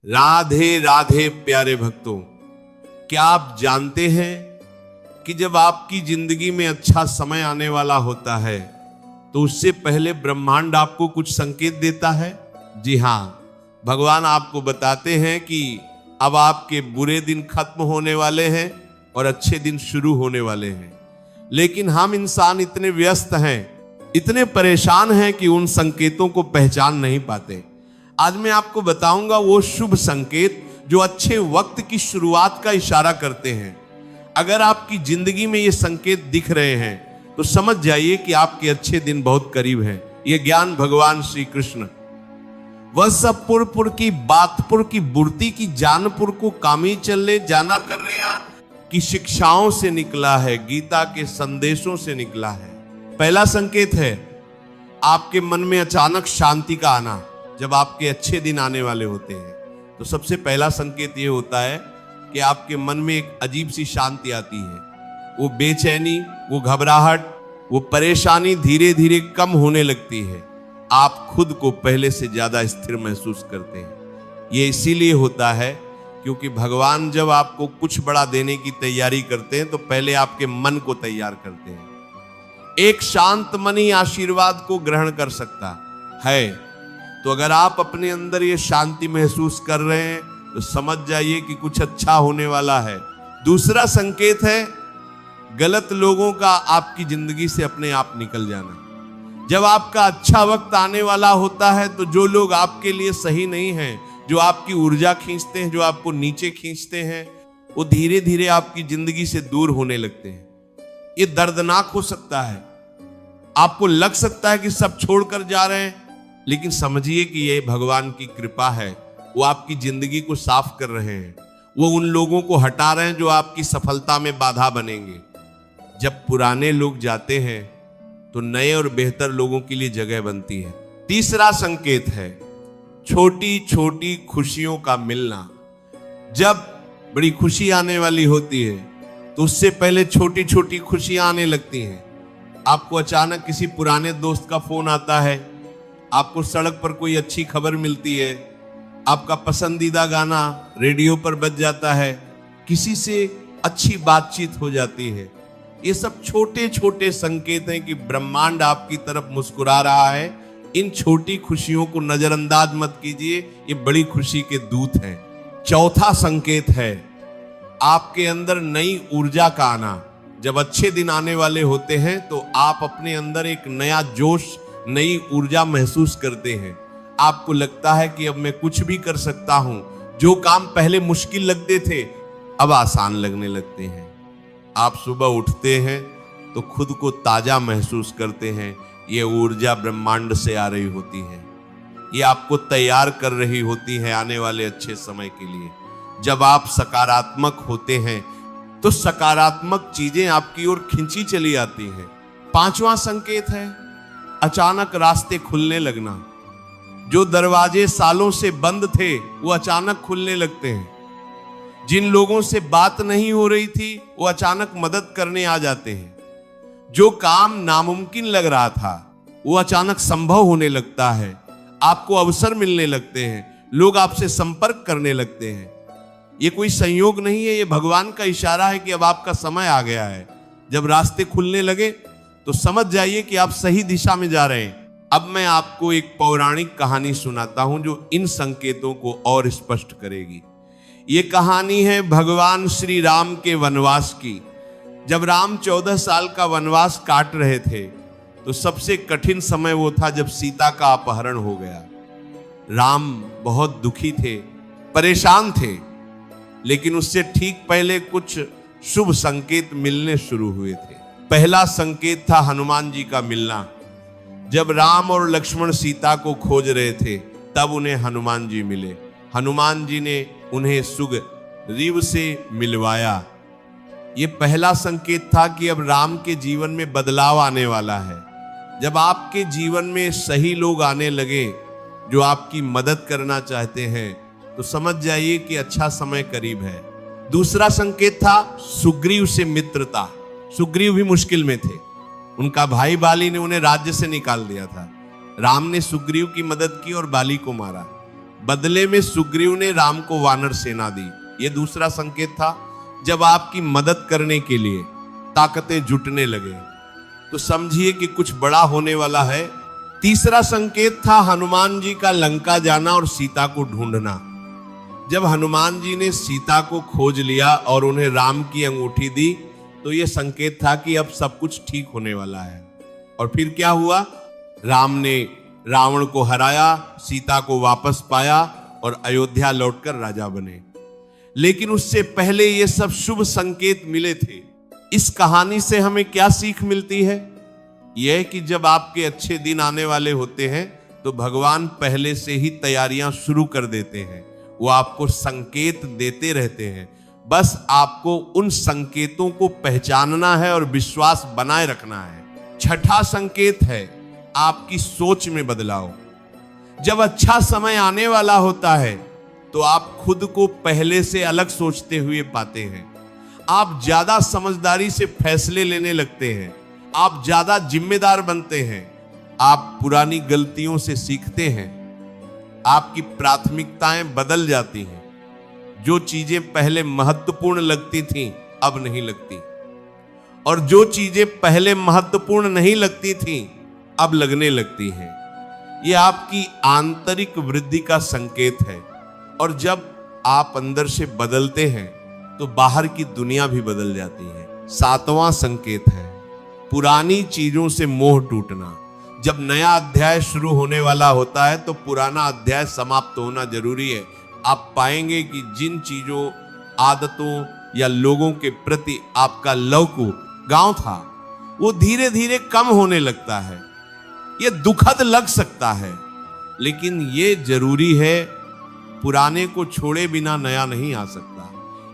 राधे राधे प्यारे भक्तों, क्या आप जानते हैं कि जब आपकी जिंदगी में अच्छा समय आने वाला होता है तो उससे पहले ब्रह्मांड आपको कुछ संकेत देता है। जी हाँ, भगवान आपको बताते हैं कि अब आपके बुरे दिन खत्म होने वाले हैं और अच्छे दिन शुरू होने वाले हैं। लेकिन हम इंसान इतने व्यस्त हैं, इतने परेशान हैं कि उन संकेतों को पहचान नहीं पाते। आज मैं आपको बताऊंगा वो शुभ संकेत जो अच्छे वक्त की शुरुआत का इशारा करते हैं। अगर आपकी जिंदगी में ये संकेत दिख रहे हैं तो समझ जाइए कि आपके अच्छे दिन बहुत करीब हैं। ये ज्ञान भगवान श्री कृष्ण वह सब पुरपुर की बातपुर की बुर्ती की जानपुर को कामी चले जाना कर रहे की शिक्षाओं से निकला है, गीता के संदेशों से निकला है। पहला संकेत है आपके मन में अचानक शांति का आना। जब आपके अच्छे दिन आने वाले होते हैं तो सबसे पहला संकेत ये होता है कि आपके मन में एक अजीब सी शांति आती है। वो बेचैनी, वो घबराहट, वो परेशानी धीरे धीरे कम होने लगती है। आप खुद को पहले से ज्यादा स्थिर महसूस करते हैं। ये इसीलिए होता है क्योंकि भगवान जब आपको कुछ बड़ा देने की तैयारी करते हैं तो पहले आपके मन को तैयार करते हैं। एक शांत मन ही आशीर्वाद को ग्रहण कर सकता है। तो अगर आप अपने अंदर ये शांति महसूस कर रहे हैं तो समझ जाइए कि कुछ अच्छा होने वाला है। दूसरा संकेत है गलत लोगों का आपकी जिंदगी से अपने आप निकल जाना। जब आपका अच्छा वक्त आने वाला होता है तो जो लोग आपके लिए सही नहीं हैं, जो आपकी ऊर्जा खींचते हैं, जो आपको नीचे खींचते हैं, वो धीरे धीरे आपकी जिंदगी से दूर होने लगते हैं। ये दर्दनाक हो सकता है। आपको लग सकता है कि सब छोड़कर जा रहे हैं, लेकिन समझिए कि ये भगवान की कृपा है। वो आपकी जिंदगी को साफ कर रहे हैं। वो उन लोगों को हटा रहे हैं जो आपकी सफलता में बाधा बनेंगे। जब पुराने लोग जाते हैं तो नए और बेहतर लोगों के लिए जगह बनती है। तीसरा संकेत है छोटी छोटी खुशियों का मिलना। जब बड़ी खुशी आने वाली होती है तो उससे पहले छोटी छोटी खुशियां आने लगती हैं। आपको अचानक किसी पुराने दोस्त का फोन आता है, आपको सड़क पर कोई अच्छी खबर मिलती है, आपका पसंदीदा गाना रेडियो पर बज जाता है, किसी से अच्छी बातचीत हो जाती है। ये सब छोटे छोटे संकेत हैं कि ब्रह्मांड आपकी तरफ मुस्कुरा रहा है। इन छोटी खुशियों को नजरअंदाज मत कीजिए, ये बड़ी खुशी के दूत हैं। चौथा संकेत है आपके अंदर नई ऊर्जा का आना। जब अच्छे दिन आने वाले होते हैं तो आप अपने अंदर एक नया जोश, नई ऊर्जा महसूस करते हैं। आपको लगता है कि अब मैं कुछ भी कर सकता हूं। जो काम पहले मुश्किल लगते थे अब आसान लगने लगते हैं। आप सुबह उठते हैं तो खुद को ताजा महसूस करते हैं। ये ऊर्जा ब्रह्मांड से आ रही होती है। ये आपको तैयार कर रही होती है आने वाले अच्छे समय के लिए। जब आप सकारात्मक होते हैं तो सकारात्मक चीजें आपकी ओर खिंची चली आती हैं। पांचवा संकेत है अचानक रास्ते खुलने लगना। जो दरवाजे सालों से बंद थे वो अचानक खुलने लगते हैं। जिन लोगों से बात नहीं हो रही थी वो अचानक मदद करने आ जाते हैं। जो काम नामुमकिन लग रहा था वो अचानक संभव होने लगता है। आपको अवसर मिलने लगते हैं, लोग आपसे संपर्क करने लगते हैं। ये कोई संयोग नहीं है, ये भगवान का इशारा है कि अब आपका समय आ गया है। जब रास्ते खुलने लगे तो समझ जाइए कि आप सही दिशा में जा रहे हैं। अब मैं आपको एक पौराणिक कहानी सुनाता हूं जो इन संकेतों को और स्पष्ट करेगी। ये कहानी है भगवान श्री राम के वनवास की। जब राम 14 साल का वनवास काट रहे थे तो सबसे कठिन समय वो था जब सीता का अपहरण हो गया। राम बहुत दुखी थे, परेशान थे, लेकिन उससे ठीक पहले कुछ शुभ संकेत मिलने शुरू हुए थे। पहला संकेत था हनुमान जी का मिलना। जब राम और लक्ष्मण सीता को खोज रहे थे तब उन्हें हनुमान जी मिले। हनुमान जी ने उन्हें सुग्रीव से मिलवाया। ये पहला संकेत था कि अब राम के जीवन में बदलाव आने वाला है। जब आपके जीवन में सही लोग आने लगे जो आपकी मदद करना चाहते हैं तो समझ जाइए कि अच्छा समय करीब है। दूसरा संकेत था सुग्रीव से मित्रता। सुग्रीव भी मुश्किल में थे। उनका भाई बाली ने उन्हें राज्य से निकाल दिया था। राम ने सुग्रीव की मदद की और बाली को मारा। बदले में सुग्रीव ने राम को वानर सेना दी। ये दूसरा संकेत था। जब आपकी मदद करने के लिए ताकतें जुटने लगे तो समझिए कि कुछ बड़ा होने वाला है। तीसरा संकेत था हनुमान जी का लंका जाना और सीता को ढूंढना। जब हनुमान जी ने सीता को खोज लिया और उन्हें राम की अंगूठी दी तो यह संकेत था कि अब सब कुछ ठीक होने वाला है। और फिर क्या हुआ? राम ने रावण को हराया, सीता को वापस पाया और अयोध्या लौटकर राजा बने। लेकिन उससे पहले ये सब शुभ संकेत मिले थे। इस कहानी से हमें क्या सीख मिलती है? यह कि जब आपके अच्छे दिन आने वाले होते हैं तो भगवान पहले से ही तैयारियां शुरू कर देते हैं। वो आपको संकेत देते रहते हैं, बस आपको उन संकेतों को पहचानना है और विश्वास बनाए रखना है। छठा संकेत है आपकी सोच में बदलाव। जब अच्छा समय आने वाला होता है तो आप खुद को पहले से अलग सोचते हुए पाते हैं। आप ज्यादा समझदारी से फैसले लेने लगते हैं, आप ज्यादा जिम्मेदार बनते हैं, आप पुरानी गलतियों से सीखते हैं, आपकी प्राथमिकताएं बदल जाती हैं। जो चीजें पहले महत्वपूर्ण लगती थीं अब नहीं लगती, और जो चीजें पहले महत्वपूर्ण नहीं लगती थीं अब लगने लगती हैं। यह आपकी आंतरिक वृद्धि का संकेत है। और जब आप अंदर से बदलते हैं तो बाहर की दुनिया भी बदल जाती है। सातवां संकेत है पुरानी चीजों से मोह टूटना। जब नया अध्याय शुरू होने वाला होता है तो पुराना अध्याय समाप्त होना जरूरी है। आप पाएंगे कि जिन चीजों, आदतों या लोगों के प्रति आपका लगाव था वो धीरे धीरे कम होने लगता है। ये दुखद लग सकता है, लेकिन ये जरूरी है। पुराने को छोड़े बिना नया नहीं आ सकता।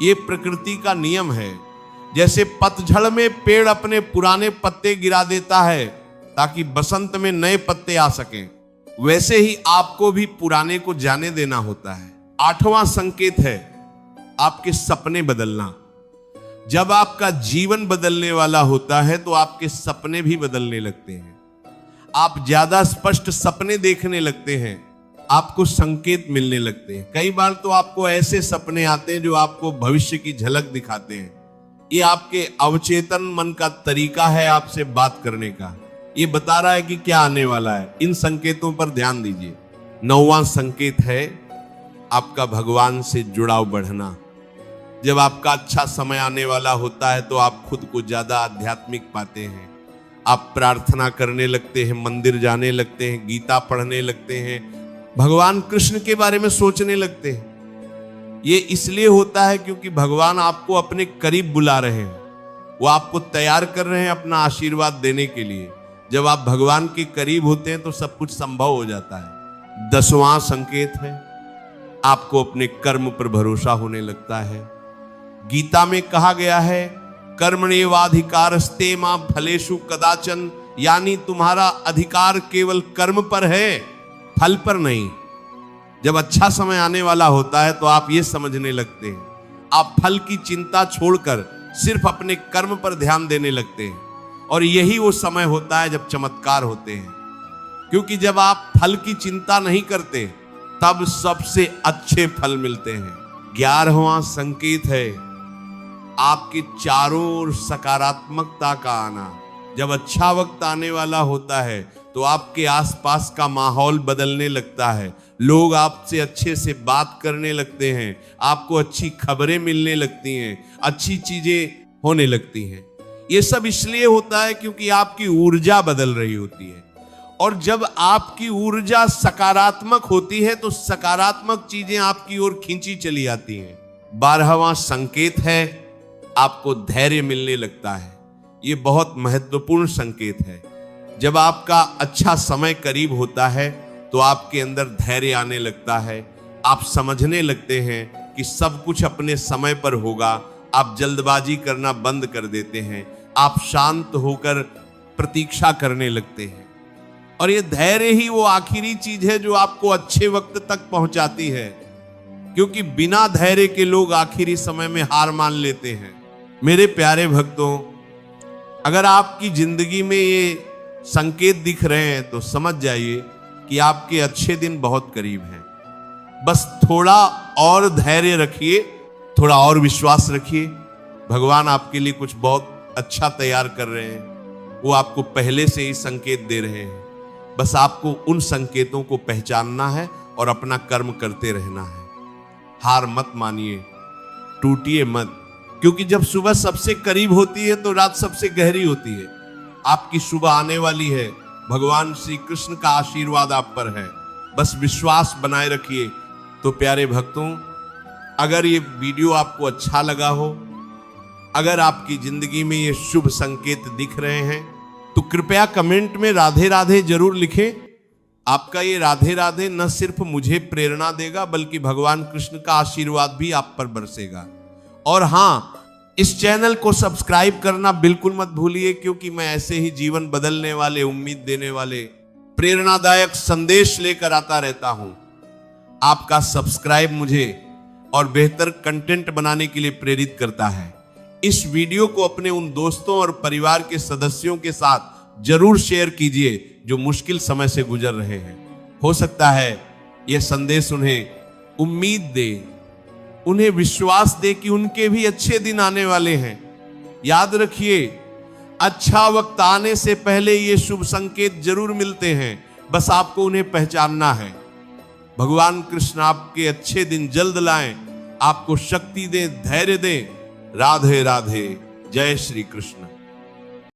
ये प्रकृति का नियम है। जैसे पतझड़ में पेड़ अपने पुराने पत्ते गिरा देता है ताकि बसंत में नए पत्ते आ सकें, वैसे ही आपको भी पुराने को जाने देना होता है। आठवां संकेत है आपके सपने बदलना। जब आपका जीवन बदलने वाला होता है तो आपके सपने भी बदलने लगते हैं। आप ज्यादा स्पष्ट सपने देखने लगते हैं, आपको संकेत मिलने लगते हैं। कई बार तो आपको ऐसे सपने आते हैं जो आपको भविष्य की झलक दिखाते हैं। ये आपके अवचेतन मन का तरीका है आपसे बात करने का। ये बता रहा है कि क्या आने वाला है। इन संकेतों पर ध्यान दीजिए। नौवां संकेत है आपका भगवान से जुड़ाव बढ़ना। जब आपका अच्छा समय आने वाला होता है तो आप खुद को ज्यादा आध्यात्मिक पाते हैं। आप प्रार्थना करने लगते हैं, मंदिर जाने लगते हैं, गीता पढ़ने लगते हैं, भगवान कृष्ण के बारे में सोचने लगते हैं। ये इसलिए होता है क्योंकि भगवान आपको अपने करीब बुला रहे हैं। वो आपको तैयार कर रहे हैं अपना आशीर्वाद देने के लिए। जब आप भगवान के करीब होते हैं तो सब कुछ संभव हो जाता है। 10वां संकेत है आपको अपने कर्म पर भरोसा होने लगता है। गीता में कहा गया है कर्मण्येवाधिकारस्ते मा फलेषु कदाचन, यानी तुम्हारा अधिकार केवल कर्म पर है, फल पर नहीं। जब अच्छा समय आने वाला होता है तो आप ये समझने लगते हैं, आप फल की चिंता छोड़कर सिर्फ अपने कर्म पर ध्यान देने लगते हैं। और यही वो समय होता है जब चमत्कार होते हैं, क्योंकि जब आप फल की चिंता नहीं करते तब सबसे अच्छे फल मिलते हैं। 11वां संकेत है आपके चारों ओर सकारात्मकता का आना। जब अच्छा वक्त आने वाला होता है तो आपके आसपास का माहौल बदलने लगता है। लोग आपसे अच्छे से बात करने लगते हैं, आपको अच्छी खबरें मिलने लगती हैं, अच्छी चीजें होने लगती हैं। ये सब इसलिए होता है क्योंकि आपकी ऊर्जा बदल रही होती है। और जब आपकी ऊर्जा सकारात्मक होती है तो सकारात्मक चीजें आपकी ओर खींची चली आती हैं। 12वां संकेत है आपको धैर्य मिलने लगता है। ये बहुत महत्वपूर्ण संकेत है। जब आपका अच्छा समय करीब होता है तो आपके अंदर धैर्य आने लगता है। आप समझने लगते हैं कि सब कुछ अपने समय पर होगा। आप जल्दबाजी करना बंद कर देते हैं। आप शांत होकर प्रतीक्षा करने लगते हैं। और ये धैर्य ही वो आखिरी चीज है जो आपको अच्छे वक्त तक पहुंचाती है, क्योंकि बिना धैर्य के लोग आखिरी समय में हार मान लेते हैं। मेरे प्यारे भक्तों, अगर आपकी जिंदगी में ये संकेत दिख रहे हैं तो समझ जाइए कि आपके अच्छे दिन बहुत करीब हैं। बस थोड़ा और धैर्य रखिए, थोड़ा और विश्वास रखिए। भगवान आपके लिए कुछ बहुत अच्छा तैयार कर रहे हैं। वो आपको पहले से ही संकेत दे रहे हैं, बस आपको उन संकेतों को पहचानना है और अपना कर्म करते रहना है। हार मत मानिए, टूटिए मत, क्योंकि जब सुबह सबसे करीब होती है तो रात सबसे गहरी होती है। आपकी सुबह आने वाली है, भगवान श्री कृष्ण का आशीर्वाद आप पर है, बस विश्वास बनाए रखिए। तो प्यारे भक्तों, अगर ये वीडियो आपको अच्छा लगा हो, अगर आपकी जिंदगी में ये शुभ संकेत दिख रहे हैं, तो कृपया कमेंट में राधे राधे जरूर लिखें। आपका ये राधे राधे न सिर्फ मुझे प्रेरणा देगा, बल्कि भगवान कृष्ण का आशीर्वाद भी आप पर बरसेगा। और हाँ, इस चैनल को सब्सक्राइब करना बिल्कुल मत भूलिए, क्योंकि मैं ऐसे ही जीवन बदलने वाले, उम्मीद देने वाले, प्रेरणादायक संदेश लेकर आता रहता हूं। आपका सब्सक्राइब मुझे और बेहतर कंटेंट बनाने के लिए प्रेरित करता है। इस वीडियो को अपने उन दोस्तों और परिवार के सदस्यों के साथ जरूर शेयर कीजिए जो मुश्किल समय से गुजर रहे हैं। हो सकता है यह संदेश उन्हें उम्मीद दे, उन्हें विश्वास दे कि उनके भी अच्छे दिन आने वाले हैं। याद रखिए, अच्छा वक्त आने से पहले ये शुभ संकेत जरूर मिलते हैं, बस आपको उन्हें पहचानना है। भगवान कृष्ण आपके अच्छे दिन जल्द लाएं, आपको शक्ति दें, धैर्य दें। राधे राधे, जय श्री कृष्ण।